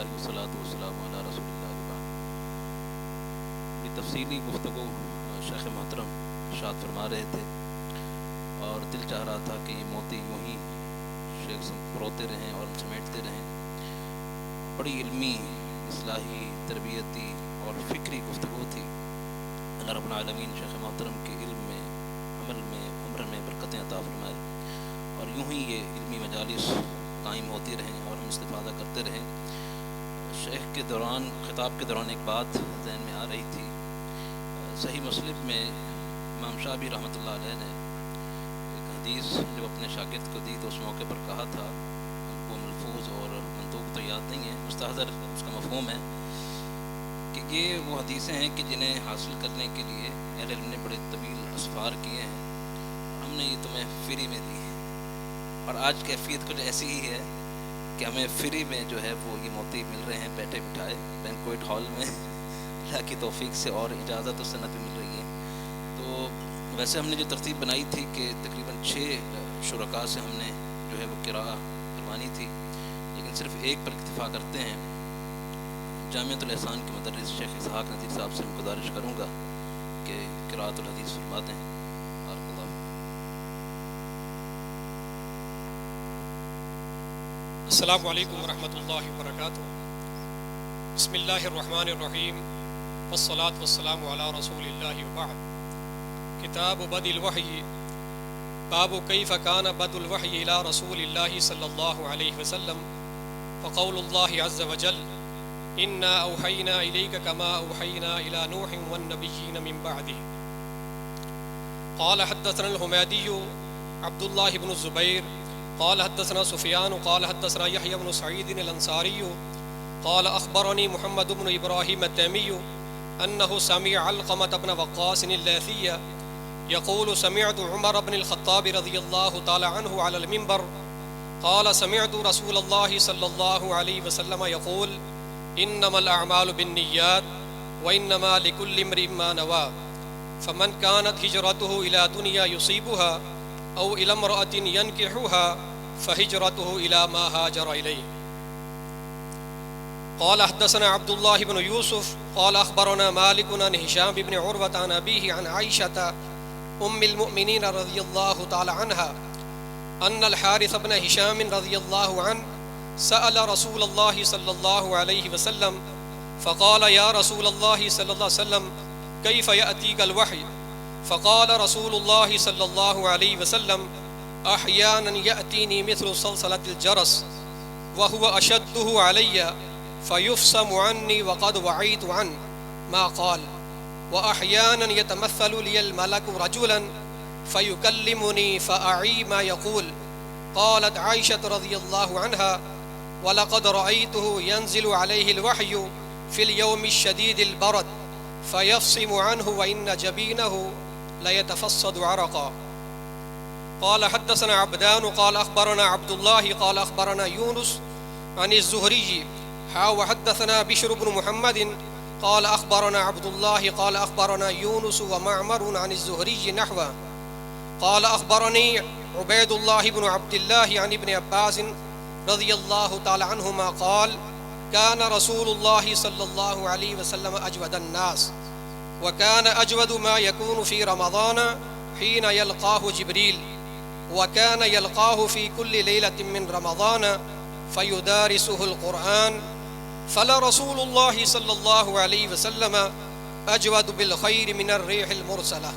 للہ والصلاۃ والسلام علی رسول اللہ وبعد۔ یہ تفصیلی گفتگو شیخ محترم ارشاد فرما رہے تھے اور دل چاہ رہا تھا کہ یہ موتی یوں ہی شیخ پروتے رہیں اور سمیٹتے رہیں۔ بڑی علمی، اصلاحی، تربیتی اور فکری گفتگو تھی۔ اللہ رب العالمین شیخ محترم کے علم میں، عمل میں، عمر میں برکتیں عطا فرمائے اور یوں ہی یہ علمی مجالس قائم ہوتی رہیں اور ہم استفادہ کرتے رہیں۔ شیخ کے دوران، خطاب کے دوران ایک بات ذہن میں آ رہی تھی۔ صحیح مسلم میں امام شافعی رحمۃ اللہ علیہ نے ایک حدیث جو اپنے شاگرد کو دی تو اس موقع پر کہا تھا، وہ ملفوظ اور منطوق تو یاد نہیں ہے، مستحضر اس کا مفہوم ہے کہ یہ وہ حدیثیں ہیں کہ جنہیں حاصل کرنے کے لیے اہل علم نے بڑے طویل اسفار کیے ہیں، ہم نے یہ تمہیں فری میں دی ہے۔ اور آج کیفیت کچھ ایسی ہی ہے کہ ہمیں فری میں جو ہے وہ یہ موتی مل رہے ہیں بیٹھے بٹھائے بینکویٹ ہال میں، اللہ کی توفیق سے اور اجازت و سنت بھی مل رہی ہے۔ تو ویسے ہم نے جو ترتیب بنائی تھی کہ تقریباً 6 شرکاء سے ہم نے جو ہے وہ قراءہ کروانی تھی، لیکن صرف ایک پر اکتفا کرتے ہیں۔ جامعۃ الاحسان کے مدرس شیخ اسحاق نذیر صاحب سے میں گزارش کروں گا کہ قراءۃ الحدیث فرما دیں۔ بارک اللہ۔ السلام علیکم ورحمۃ اللہ وبرکاتہ۔ بسم اللہ الرحمن الرحیم، والصلاة والسلام علی رسول اللہ وبعد۔ کتاب بدء الوحی، باب کیف کان بدء الوحی الی رسول اللہ صلی اللہ علیہ وسلم، وقول اللہ عز وجل انا اوحینا الیک کما اوحینا الی نوح والنبیین من بعدہ۔ قال حدثنا الحمیدی عبد اللہ بن الزبیر قال حدثنا سفیان قال حدثنا یحیی بن سعید الانصاری قال اخبرنی محمد بن ابراہیم التیمی انه سمع علقمة بن وقاص الليثي يقول سمعت عمر بن الخطاب رضی اللہ تعالی عنہ على المنبر قال سمعت رسول اللہ صلی اللہ علیہ وسلم يقول انما الاعمال بالنیات وانما لكل امرئ ما نوى فمن كانت هجرته الى دنيا يصيبها او الى امرأة ينكحها فهجرته الى ما هاجر اليه۔ قال حدثنا عبد الله بن يوسف قال اخبرنا مالك عن هشام بن عروة عن ابيه عن عائشة ام المؤمنين رضي الله تعالى عنها ان الحارث بن هشام رضي الله عنه سأل رسول الله صلى الله عليه وسلم فقال يا رسول الله صلى الله عليه وسلم كيف يأتيك الوحي؟ فقال رسول الله صلى الله عليه وسلم احيانا يأتيني مثل صلصلة الجرس وهو اشده علي فيفصم عني وقد وعيت عنه ما قال، واحيانا يتمثل لي الملك رجلا فيكلمني فأعي ما يقول۔ قالت عائشة رضي الله عنها ولقد رأيته ينزل عليه الوحي في اليوم الشديد البرد فيفصم عنه وإن جبينه ليتفصد عرقا۔ قال حدثنا عبدان قال أخبرنا عبد الله قال أخبرنا يونس عن الزهري وحدثنا بشر بن محمد قال أخبرنا عبد الله قال أخبرنا يونس ومعمر عن الزهري نحوه۔ قال أخبرني عبيد الله بن عبد الله عن ابن عباس رضي الله تعالى عنهما قال كان رسول الله صلى الله عليه وسلم أجود الناس، وكان أجود ما يكون في رمضان حين يلقاه جبريل، وكان يلقاه في كل ليلة من رمضان فيدارسه القرآن، فلرسول الله صلى الله عليه وسلم أجود بالخير من الريح المرسلة۔